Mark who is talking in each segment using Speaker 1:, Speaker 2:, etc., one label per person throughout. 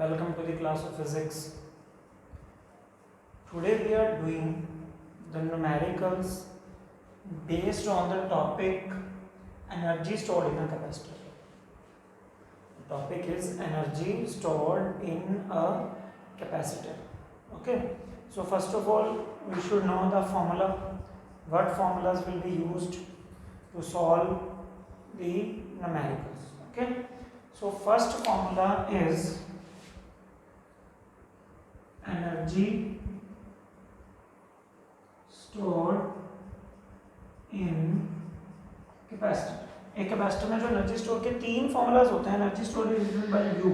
Speaker 1: Welcome to the class of physics. Today we are doing the numericals based on the topic energy stored in a capacitor. The topic is energy stored in a capacitor. Okay. So first of all, we should know the formula. What formulas will be used to solve the numericals? Okay. So first formula is energy stored in capacitor. एक capacitor में जो energy store के तीन formulas होते हैं. Energy store is given by U.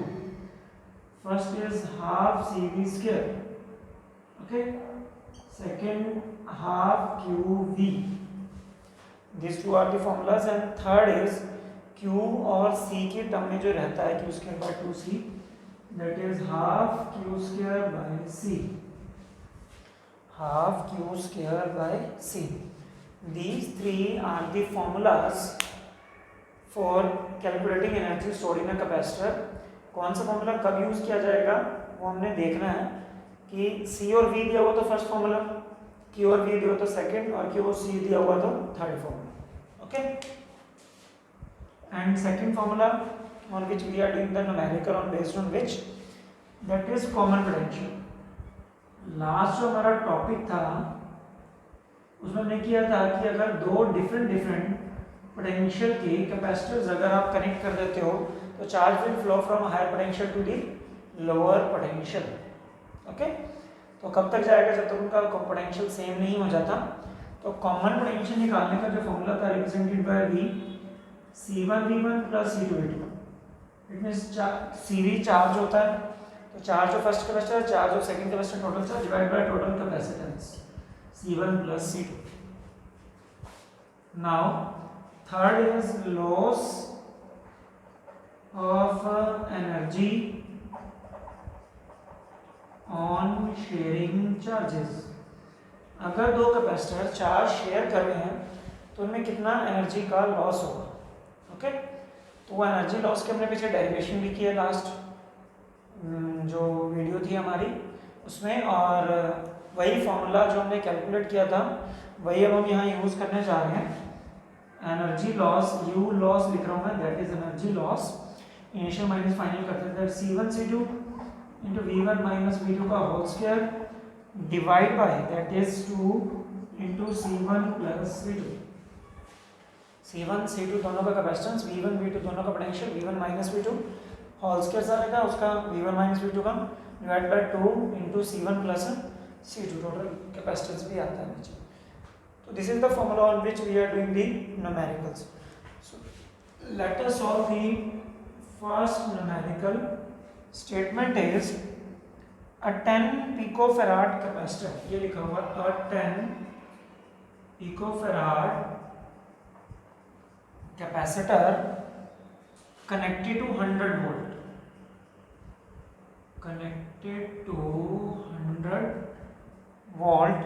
Speaker 1: First is half C V square. Okay. Second half Q V. This two are the formulas. And third is Q और C की term में जो रहता है Q square by 2c, that is half q square by c. Half q square by c. These three are the formulas for calculating energy stored in a capacitor. कौन सा formula कब use किया जाएगा वो हमने देखना है कि c और v दिया हुआ तो फर्स्ट फॉर्मूला, q और v दिया हुआ तो सेकंड, और q और c दिया हुआ तो third formula. Okay. And second formula on which we are doing the numerical on based on which, that is common potential. Last जो हमारा टॉपिक था उसमें हमने किया था कि अगर दो डिफरेंट पोटेंशियल के कैपेसिटर्स अगर आप कनेक्ट कर देते हो तो charge will flow from higher potential to the lower potential. Okay. तो कब तक जाएगा? जब तक उनका पोटेंशियल सेम नहीं हो जाता. तो कॉमन पोटेंशियल निकालने का जो फॉर्मूला था represented by V, C1V1 plus C2V2. It means series charge होता है तो charge of first capacitor, charge of second capacitor, total charge divide by total capacitance C1 plus C2. Now third is loss of energy on sharing charges. अगर दो capacitor charge share कर रहे हैं तो उनमें कितना एनर्जी का लॉस होगा. ओके. तो वो एनर्जी लॉस के हमने पीछे डेरिवेशन भी किया लास्ट जो वीडियो थी हमारी उसमें, और वही फॉर्मूला जो हमने कैलकुलेट किया था वही अब हम यहाँ यूज़ करने जा रहे हैं. एनर्जी लॉस, यू लॉस लिख रहा हूँ मैं, that is energy loss. Initial minus final करते हैं, C1 C2 into V1 minus V2 का whole square divide by that is 2 into C1 plus C2. C1 C2 दोनों का कैपेसिटेंस, V1 V2 दोनों का potential, V1 minus V2 whole square आएगा उसका V1 minus V2 का divide by 2 into C1 plus C2. Total capacitance भी आता है नीचे. तो this is the formula on which we are doing the numericals. So let us solve the first numerical. Statement is a 10 picofarad capacitor. ये लिखा हुआ a 10 picofarad capacitor connected to 100 volt. Connected to 100 volt.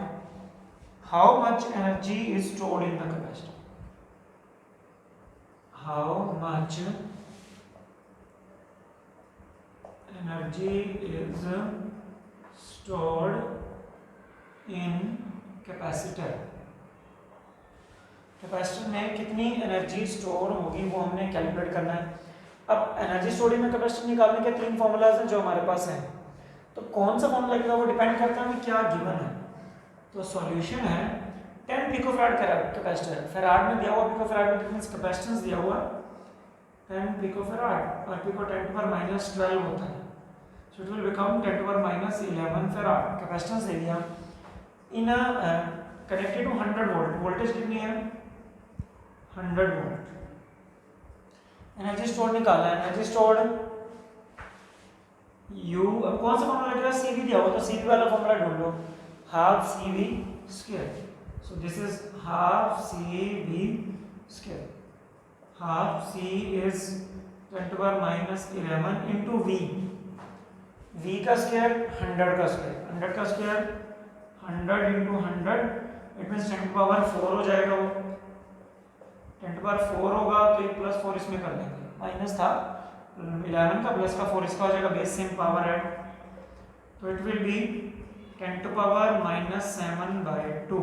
Speaker 1: How much energy is stored in the capacitor? How much energy is stored in capacitor? Capacitor में कितनी energy store होगी वो हमने calculate करना है. अब एनर्जी स्टोर इन कैपेसिटर निकालने के तीन फॉर्मूलाज हैं जो हमारे पास हैं. तो कौन सा फॉर्मूला लगेगा वो डिपेंड करता है कि क्या गिवन है. तो सॉल्यूशन है 10 पिकोफैराड कैपेसिटर. फैराड में दिया हुआ पिकोफैराड में मींस कैपेसिटेंस दिया हुआ 10 पिकोफैराड और पिको 10 टू पावर माइनस 12 होता है. So it will become 10 to power minus 11 farad. Capacitance दे दिया. In connected to 100 volt. Voltage कितनी है? 100 वोल्ट. एनर्जी स्टोर्ड निकालना है. Energy stored U. अब कौन सा फॉर्मूला लगेगा? सीवी दिया हुआ तो सीवी वाला फॉर्मूला ढूंढ लो. Half C V square. So this is half C V square. Half C is 10 to power minus 11 into V. V का स्क्वायर 100 का स्क्वायर. 100 का square 100 into 100 it means 10 to power 4 हो जाएगा. वो 10 टू पावर 4 होगा तो 1 प्लस 4 इसमें कर देंगे. माइनस था 11 का प्लस का 4 इसका हो जाएगा बेस सेम पावर ऐड, तो it will be 10 to power minus 7 by 2,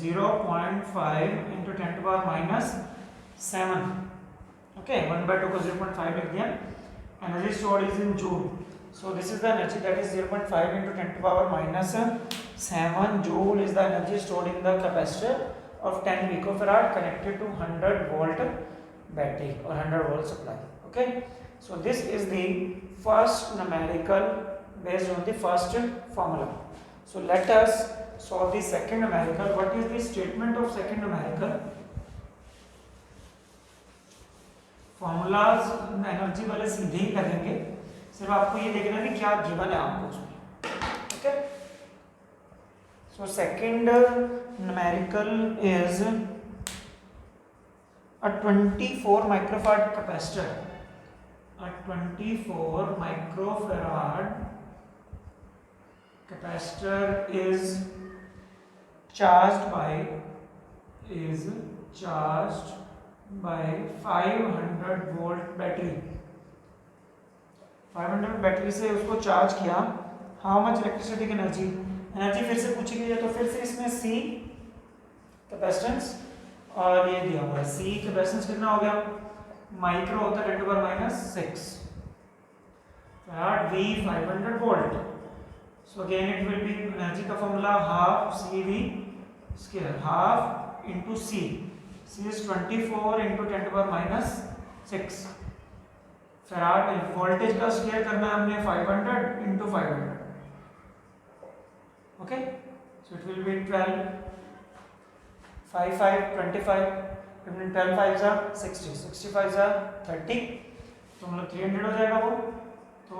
Speaker 1: 0.5 into 10 to power minus 7. Okay, 1 by 2 को 0.5 लिख दिया. Energy stored is in joule. So this is the energy, that is 0.5 into 10 to power minus 7 joule is the energy stored in the capacitor of 10 picofarad connected to 100 volt battery or 100 volt supply. Okay, so this is the first numerical based on the first formula. So let us solve the second numerical. What is the statement of second numerical? Formulas energy वाले सीधे ही लगेंगे, सिर्फ आपको ये देखना है कि क्या गिवन है आपको उसमें. Okay, so second numerical is a 24 microfarad capacitor. A 24 microfarad capacitor is charged by 500 volt battery. 500 battery से उसको चार्ज किया. हाउ मच इलेक्ट्रिसिटी एनर्जी फिर से पूछी गई है, तो फिर से इसमें सी कैपेसिटेंस और ये दिया हुआ है. सी कैपेसिटेंस कितना हो गया, माइक्रो होता है 10 to power minus 6 farad, V 500 volt. So again it will be energy का formula half C V square, half into C. C is 24 into 10 to power minus 6 farad. Voltage का स्क्वायर करना है हमने 500 into 500. Okay, so it will be 12 5 5 25 12 5 60 65 30, तो मतलब 300 हो जाएगा वो. तो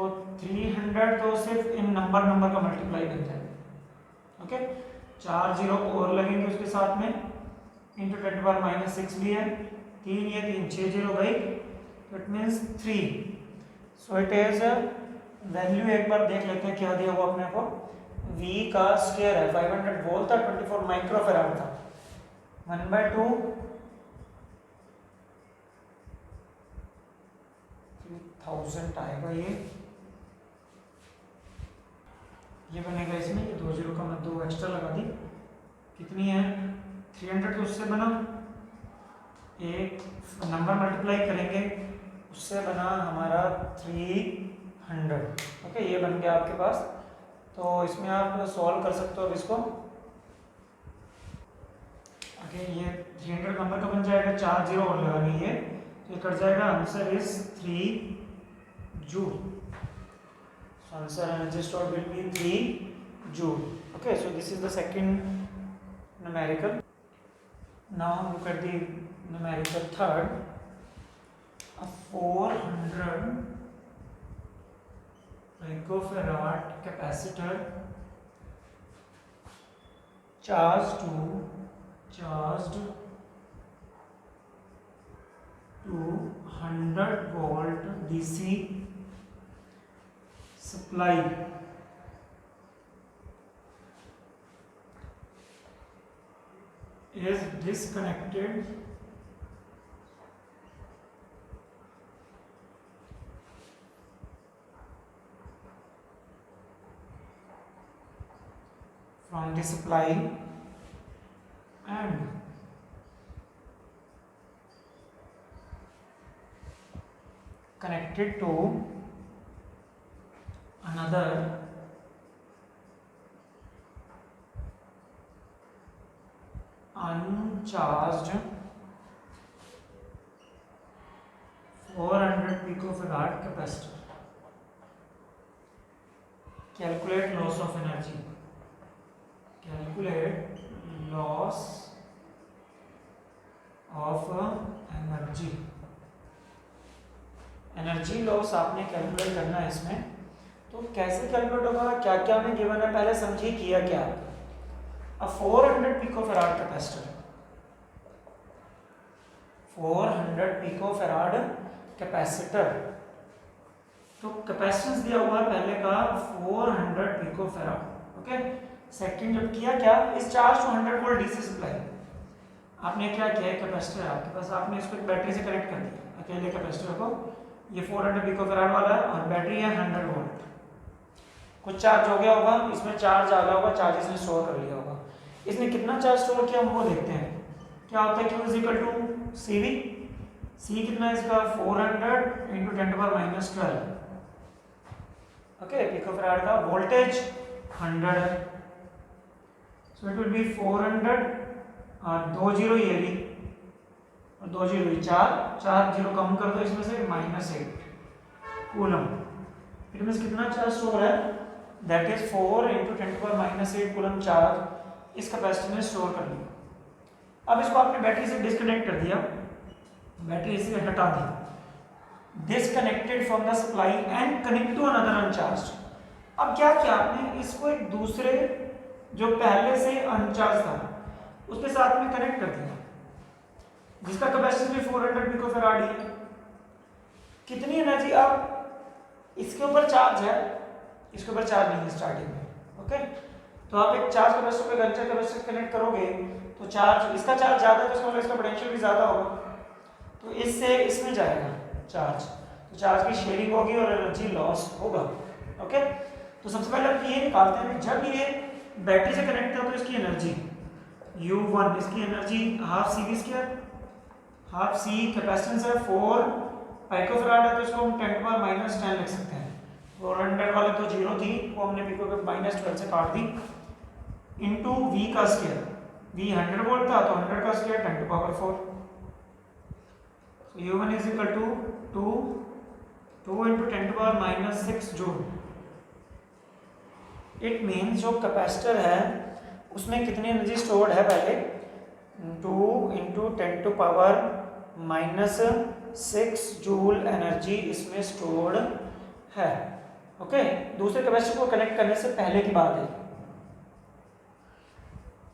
Speaker 1: 300 तो सिर्फ इन नंबर का मल्टीप्लाई बन जाएगा. ओके, 4 जीरो और लगेंगे उसके साथ में, इंटू 10 to power minus 6 भी है, 3 ये 3 6 जीरो भाई, तो it means 3. So it is value एक बार देख लेते हैं क्या दिया हुआ अपने को. V का स्क्वायर है 500 वोल्ट था, 24 माइक्रोफैराड था, 1/2 3000 आएगा. ये बनेगा इसमें, ये 2 जीरो का मैं 2 एक्स्ट्रा लगा दी. कितनी है 300, तो उससे बना एक नंबर मल्टीप्लाई करेंगे उससे बना हमारा 300. ओके, ये बन गया आपके पास. तो इसमें आप सॉल्व कर सकते हो अब इसको. ओके, ये 300 नंबर का बन जाएगा, 4 जीरो और लगानी है तो ये कट जाएगा. Answer is 3 joule. So answer energy stored will be 3 joule. Okay, so this is the second numerical. Now look at the numerical third. A 400 picofarad capacitor charged to 100 volt DC supply is disconnected from the supply and connected to another uncharged 400 picofarad capacitor. Calculate loss of energy. Calculate loss of energy. Energy loss आपने calculate करना है इसमें. तो कैसे calculate होगा, क्या क्या हमें गिवन है पहले समझिए किया क्या. A 400 picofarad capacitor, 400 picofarad capacitor. तो कैपेसिटेंस दिया हुआ है पहले का 400 पिकोफैराड. ओके, सेकंड जब किया क्या, is charge to 100 volt DC supply. आपने क्या किया है, कैपेसिटर है आपके पास, आपने इसको एक बैटरी से कनेक्ट कर दिया, अकेले कैपेसिटर को। ये 400 पिकोफैराड वाला है और बैटरी है 100 वोल्ट। कुछ चार्ज हो गया होगा, इसमें चार्ज आ गया होगा, चार्ज इसने स्टोर कर लिया होगा। इसने कितना चार्ज स्टोर किया हम वो देखते हैं। क्या होता है, Q is equal to CV। C कितना है इसका, 400 इंटू 10⁻12। ओके, पिकोफैराड का वोल्टेज 100 है, सो इट विल बी 400 और 2 जीरो ये भी और 2 जीरो ये 4 जीरो कम कर दो इसमें से, -8 कूलम। इट मींस कितना चार्ज स्टोर है, that is 4 into 10⁻8 coulomb charge इस कैपेसिटर में स्टोर कर लिया। अब इसको आपने बैटरी से डिस्कनेक्ट कर दिया, बैटरी से हटा दी, disconnected from the supply and connect to another uncharge. अब क्या किया आपने, इसको एक दूसरे जो पहले से अनचार्ज था उसके साथ में कनेक्ट कर दिया, जिसका कैपेसिटी भी 400 पिकोफैराड है। कितनी एनर्जी, अब इसके ऊपर चार्ज है, इसके ऊपर चार्ज नहीं है स्टार्टिंग में। ओके, तो आप एक चार्ज कैपेसिटर पे अनचार्ज कैपेसिटर कनेक्ट करोगे तो चार्ज, इसका चार्ज ज्यादा है तो इसका मतलब इसका पोटेंशियल भी ज्यादा होगा, तो इससे इसमें जाएगा चार्ज, तो चार्ज की शेयरिंग होगी और एनर्जी लॉस होगा। ओके, तो सबसे पहले हम ये निकालते हैं, जब ये बैटरी से कनेक्ट है तो इसकी एनर्जी U1, इसकी energy half CV², half C capacitance है 4 पिकोफैराड है, तो इसको हम 10⁻10 लिख सकते हैं। 400 वाले तो जीरो थी, वो हमने पिको के -12 से काट दी, इंटू V का स्क्वायर, V 100 वोल्ट था तो 100 का square 10⁴। So U1 is equal to 2 into 10⁻6 joule. It means जो कैपेसिटर है उसमें कितनी एनर्जी स्टोर्ड है, पहले 2 into 10⁻6 जूल एनर्जी इसमें स्टोर्ड है। ओके, दूसरे कैपेसिटर को कनेक्ट करने से पहले की बात है।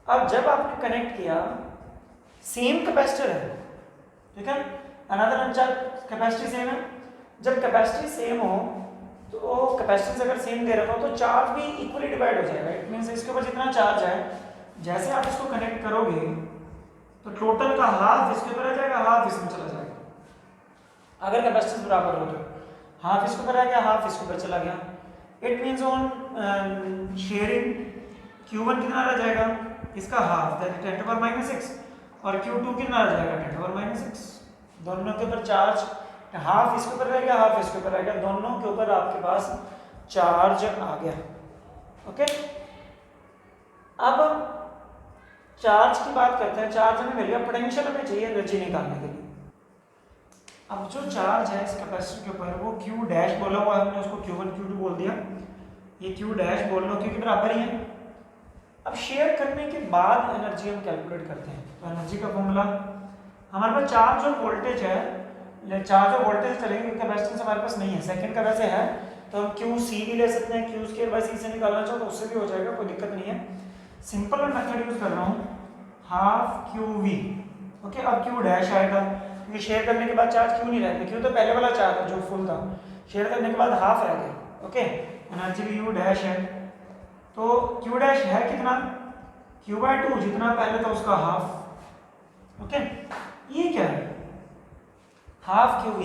Speaker 1: अब जब आपने कनेक्ट किया, सेम कैपेसिटर है, ठीक है, अनदर अनचार्ज कैपेसिटी सेम है। जब कैपेसिटी सेम हो तो कैपेसिटेंस अगर सेम दे रखा हो तो चार्ज भी इक्वली डिवाइड हो जाएगा। इट मींस इसके ऊपर जितना चार्ज है, जैसे आप इसको कनेक्ट करोगे तो टोटल का हाफ इसके ऊपर आ जाएगा, हाफ इसमें चला जाएगा। अगर कैपेसिटेंस बराबर हो तो हाफ इसके ऊपर आ गया, हाफ इसके ऊपर चला गया। It means on sharing Q1 कितना रह जाएगा, इसका हाफ, दैट इज 10⁻6, और Q2 कितना रह जाएगा 10⁻6। दोनों के ऊपर चार्ज, हाफ इसके ऊपर रह गया, हाफ इसके ऊपर रह गया, दोनों के ऊपर आपके पास चार्ज आ गया। ओके, अब चार्ज की बात करते हैं। चार्ज हमें मिल गया, पोटेंशियल हमें चाहिए एनर्जी निकालने के लिए। अब जो चार्ज है इस कैपेसिटर के ऊपर वो Q डैश बोला हुआ है, हमने उसको Q1 Q2 बोल दिया, ये Q डैश बोल लो क्योंकि बराबर ही है। अब शेयर करने के बाद एनर्जी हम कैलकुलेट करते हैं, तो एनर्जी का फॉर्मूला हमारे पास चार्ज और वोल्टेज है, चार्ज और वोल्टेज चलेंगे, कैपेसिटेंस हमारे पास नहीं है, सेकंड का वैसे है तो हम QC भी ले सकते हैं, Q²/C से निकालना चाहो तो उससे भी हो जाएगा, कोई दिक्कत नहीं है। सिंपल मैं मेथड यूज कर रहा हूँ, हाफ QV। ओके, अब Q डैश आएगा क्योंकि शेयर करने के बाद चार्ज क्यों नहीं रहेगा, Q तो पहले वाला चार्ज है जो फुल था, शेयर करने के बाद हाफ रह गया। ओके, एनर्जी भी U डैश है, तो Q डैश है कितना, Q/2, जितना पहले था उसका हाफ। ओके, ये क्या है, हाफ QV।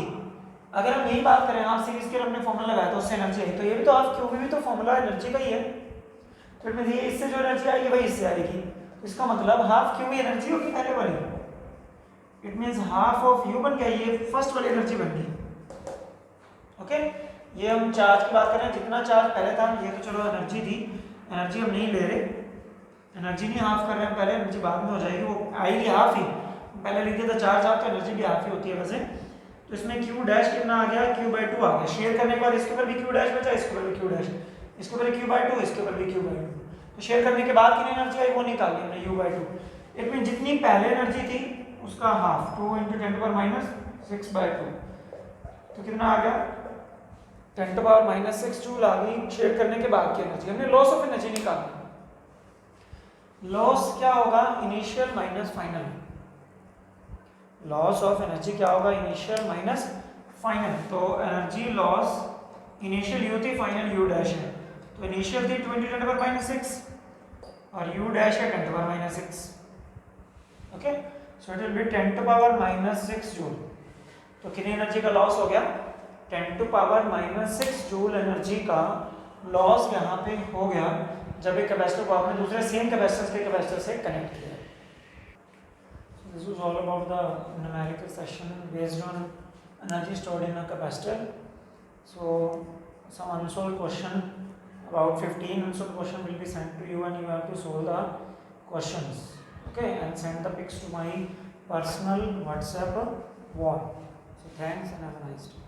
Speaker 1: अगर हम यही बात करें, हाफ सीरीज के हमने फॉर्मूला लगाया तो उससे एनर्जी आई, तो ये भी तो हाफ QV भी तो फॉर्मूला एनर्जी का ही है, तो इट मींस ये इससे जो एनर्जी आएगी वही इससे आएगी, तो इसका मतलब हाफ QV एनर्जी होगी पहले वाली। It means half of U बन गया, ये फर्स्ट वाली एनर्जी बन गई। ओके, ये हम चार्ज की बात करें, जितना चार्ज पहले था, ये तो चलो एनर्जी थी, एनर्जी हम नहीं ले रहे, एनर्जी नहीं हाफ कर रहे हैं, पहले एनर्जी बाद में हो जाएगी, वो आएगी हाफ ही, पहले लिख दिया था चार्ज हाफ, तो एनर्जी भी हाफ ही होती है वैसे। तो इसमें Q डैश कितना आ गया, Q/2 आ गया, शेयर करने के बाद इसके ऊपर भी Q डैश बचा, इसके ऊपर भी Q डैश, इसके ऊपर Q/2, इसके ऊपर भी Q/2, तो शेयर करने के बाद कितनी एनर्जी आई वो निकाली हमने, U/2। इट मीन जितनी पहले एनर्जी थी उसका हाफ, 2 × 10⁻6/2, तो कितना आ गया 10⁻6 जूल आ गई शेयर करने के बाद की एनर्जी। हमने लॉस ऑफ एनर्जी निकाला। लॉस क्या होगा, initial minus final. Loss of energy क्या होगा, इनिशियल माइनस फाइनल। तो एनर्जी लॉस इनिशियल U थी, फाइनल U डैश है, तो इनिशियल थी 20 × 10⁻6 और U डैश है 10⁻6। Okay, so it will be 10 to power minus 6 joule. तो कितनी एनर्जी का लॉस हो गया? 10 to power minus 6 joule energy का लॉस यहाँ पे हो गया जब एक कैपेसिटर को आपने दूसरे सेम कैपेसिटर के कैपेसिटर से कनेक्ट किया। So this was all about the numerical session based on energy stored in a capacitor. So some unsolved question, about 15 unsolved question will be sent to you and you have to solve the questions, okay, and send the pics to my personal WhatsApp wall. So thanks and have a nice day.